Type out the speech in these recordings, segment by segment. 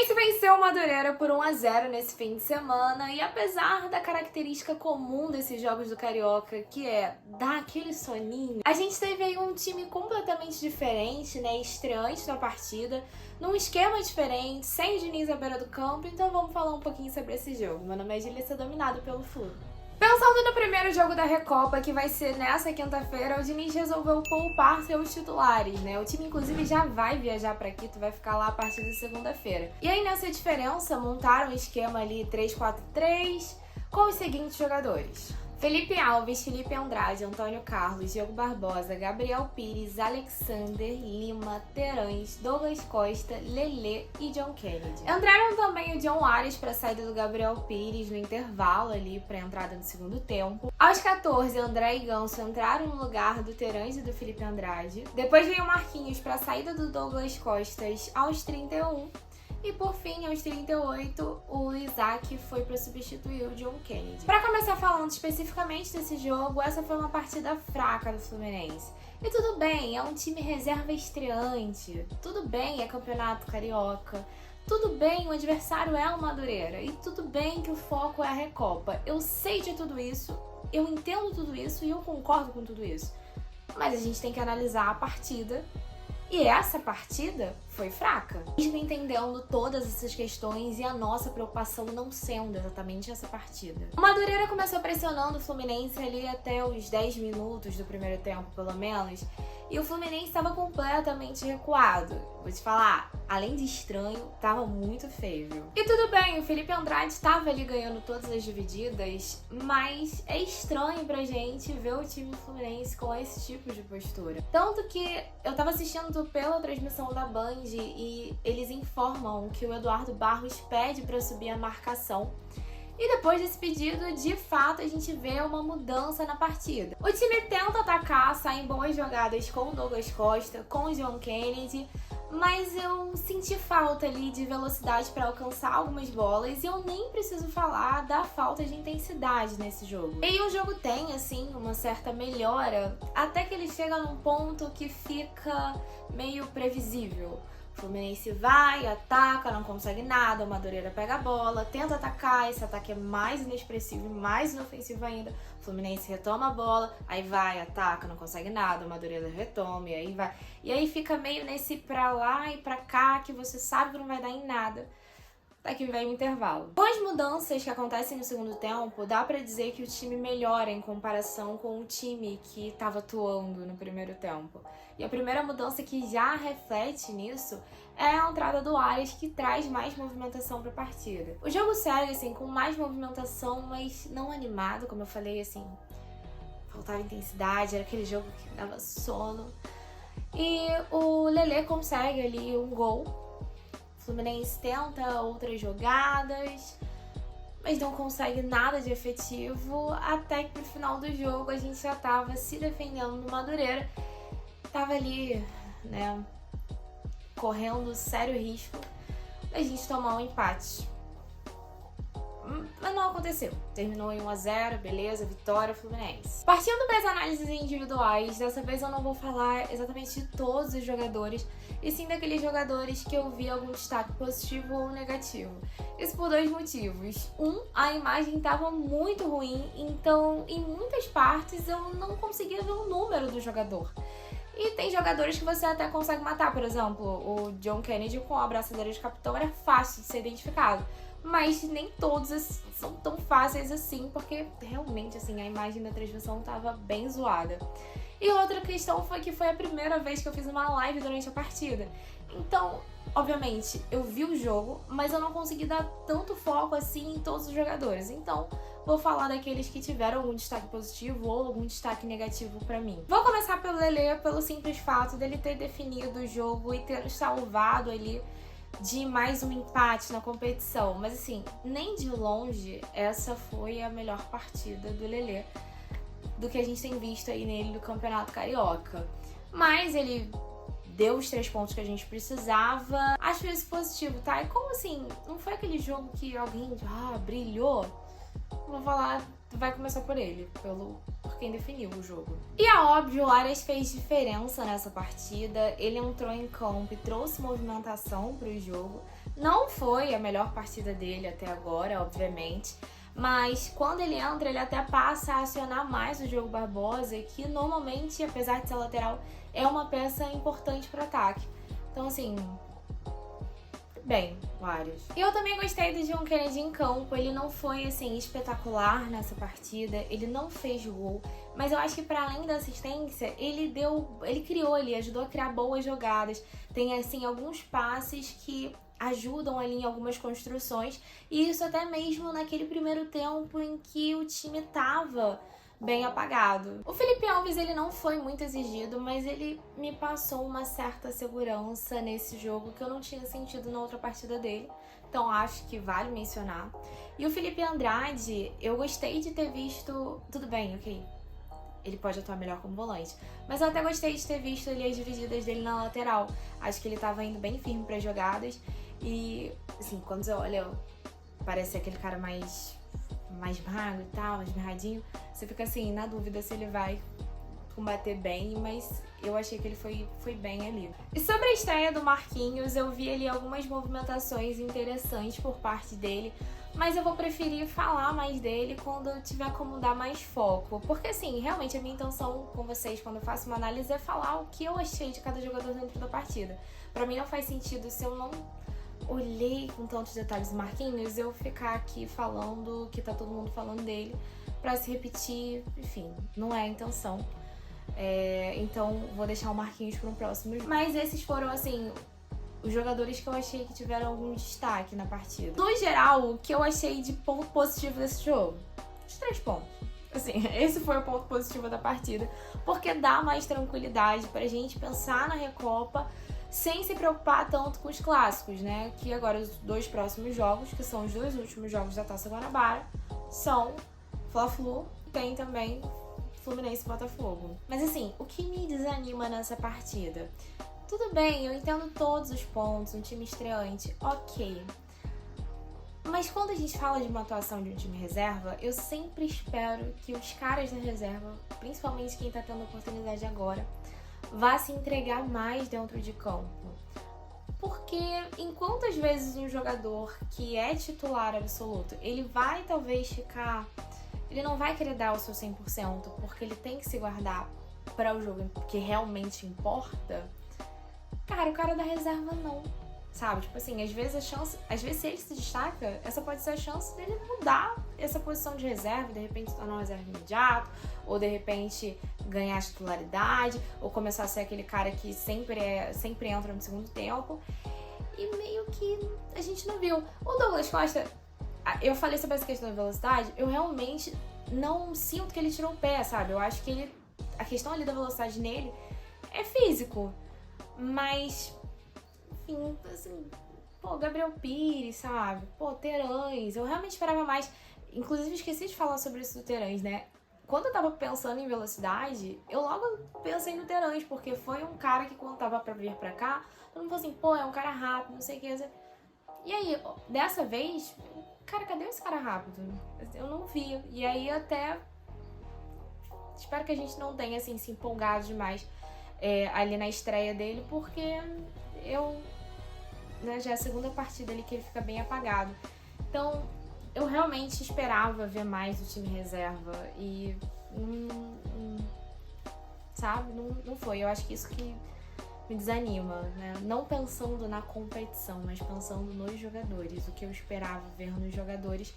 Fluminense venceu o Madureira por 1-0 nesse fim de semana e apesar da característica comum desses jogos do Carioca, que é dar aquele soninho, a gente teve aí um time completamente diferente, né, estreante na partida, num esquema diferente, sem o Diniz à beira do campo, então vamos falar um pouquinho sobre esse jogo. Meu nome é Julissa, dominado pelo Flu. Pensando no primeiro jogo da Recopa, que vai ser nessa quinta-feira, o Diniz resolveu poupar seus titulares, né? O time, inclusive, já vai viajar pra Quito, vai ficar lá a partir de segunda-feira. E aí, nessa diferença, montaram um esquema ali 3-4-3 com os seguintes jogadores: Felipe Alves, Felipe Andrade, Antônio Carlos, Diogo Barbosa, Gabriel Pires, Alexander, Lima, Terãs, Douglas Costa, Lelê e John Kennedy. Entraram também o John Ares para a saída do Gabriel Pires no intervalo ali para a entrada do segundo tempo. Aos 14, André e Ganso entraram no lugar do Terãs e do Felipe Andrade. Depois veio o Marquinhos para a saída do Douglas Costas aos 31. E por fim, aos 38, o Isaac foi para substituir o John Kennedy. Para começar falando especificamente desse jogo, essa foi uma partida fraca do Fluminense. E tudo bem, é um time reserva estreante. Tudo bem, é campeonato carioca. Tudo bem, o adversário é o Madureira. E tudo bem que o foco é a Recopa. Eu sei de tudo isso, eu entendo tudo isso e eu concordo com tudo isso. Mas a gente tem que analisar a partida. E essa partida foi fraca. Mesmo entendendo todas essas questões e a nossa preocupação não sendo exatamente essa partida. O Madureira começou pressionando o Fluminense ali até os 10 minutos do primeiro tempo, pelo menos. E o Fluminense estava completamente recuado. Vou te falar, além de estranho, tava muito feio, viu? E tudo bem, o Felipe Andrade estava ali ganhando todas as divididas, mas é estranho pra gente ver o time do Fluminense com esse tipo de postura. Tanto que eu tava assistindo pela transmissão da Band e eles informam que o Eduardo Barros pede pra subir a marcação. E depois desse pedido, de fato, a gente vê uma mudança na partida. O time tenta atacar, saem boas jogadas com o Douglas Costa, com o John Kennedy, mas eu senti falta ali de velocidade para alcançar algumas bolas e eu nem preciso falar da falta de intensidade nesse jogo. E o jogo tem, assim, uma certa melhora, até que ele chega num ponto que fica meio previsível. O Fluminense vai, ataca, não consegue nada, o Madureira pega a bola, tenta atacar, esse ataque é mais inexpressivo e mais inofensivo ainda. O Fluminense retoma a bola, aí vai, ataca, não consegue nada, o Madureira retoma e aí vai. E aí fica meio nesse pra lá e pra cá que você sabe que não vai dar em nada. Daqui vem o intervalo. Com as mudanças que acontecem no segundo tempo, dá pra dizer que o time melhora em comparação com o time que estava atuando no primeiro tempo. E a primeira mudança que já reflete nisso é a entrada do Ares, que traz mais movimentação pra partida. O jogo segue, assim, com mais movimentação, mas não animado, como eu falei, assim, faltava intensidade, era aquele jogo que dava sono. E o Lelê consegue ali um gol. O Fluminense tenta outras jogadas, mas não consegue nada de efetivo, até que no final do jogo a gente já tava se defendendo no Madureira. Tava ali, né, correndo sério risco da gente tomar um empate. Mas não aconteceu. Terminou em 1-0, beleza, vitória Fluminense. Partindo das análises individuais, dessa vez eu não vou falar exatamente de todos os jogadores, e sim daqueles jogadores que eu vi algum destaque positivo ou negativo. Isso por dois motivos. A imagem estava muito ruim, então em muitas partes eu não conseguia ver o número do jogador. E tem jogadores que você até consegue matar, por exemplo, o John Kennedy com a braçadeira de capitão era fácil de ser identificado. Mas nem todos são tão fáceis assim, porque realmente, assim, a imagem da transmissão tava bem zoada. E outra questão foi que foi a primeira vez que eu fiz uma live durante a partida. Então, obviamente, eu vi o jogo, mas eu não consegui dar tanto foco assim em todos os jogadores. Então, vou falar daqueles que tiveram algum destaque positivo ou algum destaque negativo pra mim. Vou começar pelo Lelê, pelo simples fato dele ter definido o jogo e ter salvado ali de mais um empate na competição. Mas assim, nem de longe essa foi a melhor partida do Lelê do que a gente tem visto aí nele no Campeonato Carioca. Mas ele deu os 3 pontos que a gente precisava. Acho isso positivo, tá? E como assim, não foi aquele jogo que alguém brilhou? Vou falar, vai começar por ele, por quem definiu o jogo. E é óbvio, o Ares fez diferença nessa partida. Ele entrou em campo e trouxe movimentação pro jogo, Não foi a melhor partida dele até agora, obviamente, mas quando ele entra, ele até passa a acionar mais o Diogo Barbosa, que normalmente, apesar de ser lateral, é uma peça importante para o ataque. Então, assim, bem, vários. E eu também gostei do John Kennedy em campo. Ele não foi, assim, espetacular nessa partida. Ele não fez gol. Mas eu acho que para além da assistência, ele criou, ele ajudou a criar boas jogadas. Tem, assim, alguns passes que ajudam ali em algumas construções. E isso até mesmo naquele primeiro tempo em que o time tava bem apagado. O Felipe Alves, ele não foi muito exigido, mas ele me passou uma certa segurança nesse jogo que eu não tinha sentido na outra partida dele. Então acho que vale mencionar. E o Felipe Andrade, eu gostei de ter visto... Tudo bem, ok. Ele pode atuar melhor como volante. Mas eu até gostei de ter visto ali as divididas dele na lateral. Acho que ele tava indo bem firme para jogadas. E, assim, quando você olha, parece aquele cara mais magro e tal, mais mirradinho. Você fica assim, na dúvida se ele vai combater bem, mas eu achei que ele foi bem ali. E sobre a estreia do Marquinhos, eu vi ali algumas movimentações interessantes por parte dele, mas eu vou preferir falar mais dele quando eu tiver como dar mais foco. Porque assim, realmente a minha intenção com vocês quando eu faço uma análise é falar o que eu achei de cada jogador dentro da partida. Pra mim não faz sentido se eu não olhei com tantos detalhes do Marquinhos, eu ficar aqui falando que tá todo mundo falando dele pra se repetir, enfim, não é a intenção. Então vou deixar o Marquinhos para um próximo. Mas esses foram, assim, os jogadores que eu achei que tiveram algum destaque na partida. No geral, o que eu achei de ponto positivo desse jogo? Os 3 pontos. Assim, esse foi o ponto positivo da partida, porque dá mais tranquilidade pra gente pensar na Recopa sem se preocupar tanto com os clássicos, né? Que agora os 2 próximos jogos, que são os 2 últimos jogos da Taça Guanabara, são Fla-Flu e tem também Fluminense e Botafogo. Mas assim, o que me desanima nessa partida? Tudo bem, eu entendo todos os pontos, um time estreante, ok. Mas quando a gente fala de uma atuação de um time reserva, eu sempre espero que os caras da reserva, principalmente quem tá tendo oportunidade agora, vá se entregar mais dentro de campo. Porque enquanto às vezes um jogador que é titular absoluto, ele vai talvez ficar... Ele não vai querer dar o seu 100%, porque ele tem que se guardar para o jogo que realmente importa. Cara, o cara da reserva não, sabe? Tipo assim, às vezes se ele se destaca, essa pode ser a chance dele mudar essa posição de reserva, de repente se tornar um reserva imediato, ou de repente ganhar titularidade, ou começar a ser aquele cara que sempre entra no segundo tempo. E meio que a gente não viu. O Douglas Costa, eu falei sobre essa questão da velocidade, eu realmente não sinto que ele tirou o pé, sabe? Eu acho que a questão ali da velocidade nele é físico. Mas, enfim, assim, pô, Gabriel Pires, sabe? Pô, Terãs, eu realmente esperava mais. Inclusive, esqueci de falar sobre isso do Terãs, né? Quando eu tava pensando em velocidade, eu logo pensei no Terãs, porque foi um cara que quando tava pra vir pra cá, todo mundo falou assim, pô, é um cara rápido, não sei o que. E aí, dessa vez, cara, cadê esse cara rápido? Eu não vi. E aí até espero que a gente não tenha, assim, se empolgado demais ali na estreia dele, porque já é a segunda partida ali que ele fica bem apagado. Então, eu realmente esperava ver mais do time reserva e sabe, não foi. Eu acho que isso que me desanima, né? Não pensando na competição, mas pensando nos jogadores, o que eu esperava ver nos jogadores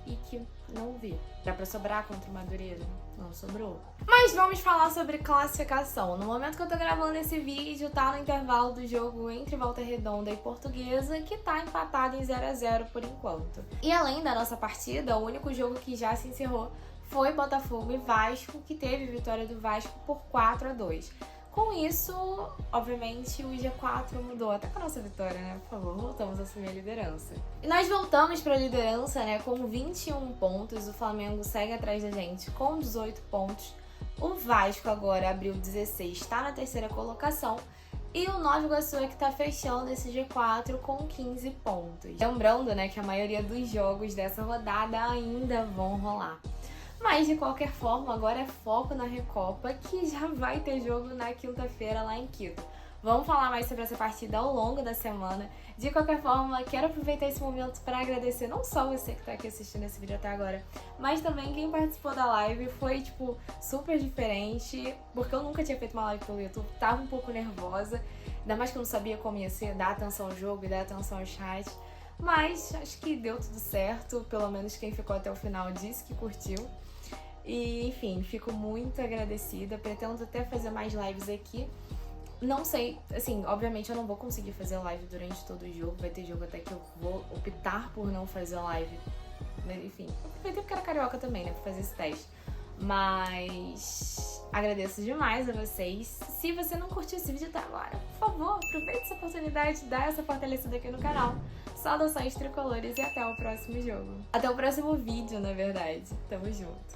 e que não vi. Dá pra sobrar contra o Madureira? Não sobrou. Mas vamos falar sobre classificação. No momento que eu tô gravando esse vídeo, tá no intervalo do jogo entre Volta Redonda e Portuguesa, que tá empatado em 0-0 por enquanto. E além da nossa partida, o único jogo que já se encerrou foi Botafogo e Vasco, que teve vitória do Vasco por 4-2. Com isso, obviamente, o G4 mudou até com a nossa vitória, né? Por favor, voltamos a assumir a liderança. E nós voltamos para a liderança, né? Com 21 pontos, o Flamengo segue atrás da gente com 18 pontos. O Vasco agora abriu 16, está na terceira colocação. E o Nova Iguaçu é que tá fechando esse G4 com 15 pontos. Lembrando, né, que a maioria dos jogos dessa rodada ainda vão rolar. Mas, de qualquer forma, agora é foco na Recopa, que já vai ter jogo na quinta-feira lá em Quito. Vamos falar mais sobre essa partida ao longo da semana. De qualquer forma, quero aproveitar esse momento para agradecer não só você que tá aqui assistindo esse vídeo até agora, mas também quem participou da live. Foi, tipo, super diferente, porque eu nunca tinha feito uma live pelo YouTube, tava um pouco nervosa, ainda mais que eu não sabia como ia ser, dar atenção ao jogo e dar atenção ao chat. Mas acho que deu tudo certo, pelo menos quem ficou até o final disse que curtiu. E, enfim, fico muito agradecida, pretendo até fazer mais lives aqui. Não sei, assim, obviamente eu não vou conseguir fazer live durante todo o jogo, vai ter jogo até que eu vou optar por não fazer live. Enfim, eu aproveitei porque era carioca também, né, pra fazer esse teste. Mas agradeço demais a vocês. Se você não curtiu esse vídeo até agora, por favor, aproveite essa oportunidade, dá essa fortalecida aqui no canal. Saudações tricolores e até o próximo jogo. Até o próximo vídeo, na verdade. Tamo junto.